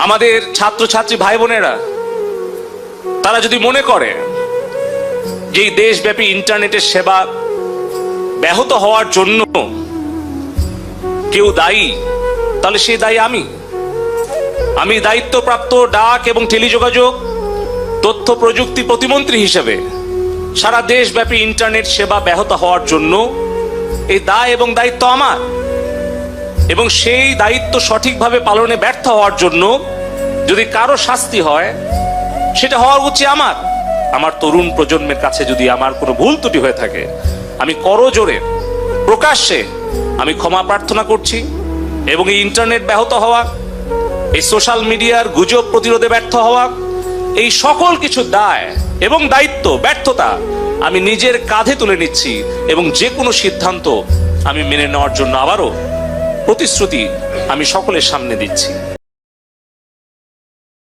আমাদের ছাত্রছাত্রী ভাই বোনেরা তারা যদি মনে করে যে এই দেশব্যাপী ইন্টারনেটের সেবা ব্যাহত হওয়ার জন্য কেউ দায়ী, তাহলে সেই দায়ী আমি দায়িত্বপ্রাপ্ত ডাক এবং টেলিযোগাযোগ তথ্য প্রযুক্তি প্রতিমন্ত্রী হিসেবে সারা দেশব্যাপী ইন্টারনেট সেবা ব্যাহত হওয়ার জন্য এই দায় এবং দায়িত্ব আমার, এবং সেই দায়িত্ব সঠিকভাবে পালনে ব্যর্থ হওয়ার জন্য যদি কারো শাস্তি হয় সেটা হওয়া উচিত আমার তরুণ প্রজন্মের কাছে যদি আমার কোনো ভুল ত্রুটি হয়ে থাকে আমি করজোরে প্রকাশ্যে আমি ক্ষমা প্রার্থনা করছি। এবং এই ইন্টারনেট ব্যাহত হওয়া, এই সোশ্যাল মিডিয়ার গুজব প্রতিরোধে ব্যর্থ হওয়া, এই সকল কিছু দায় এবং দায়িত্ব ব্যর্থতা আমি নিজের কাঁধে তুলে নিচ্ছি এবং যে কোনো সিদ্ধান্ত আমি মেনে নেওয়ার জন্য আবারও প্রতিশ্রুতি আমি সকলের সামনে দিচ্ছি।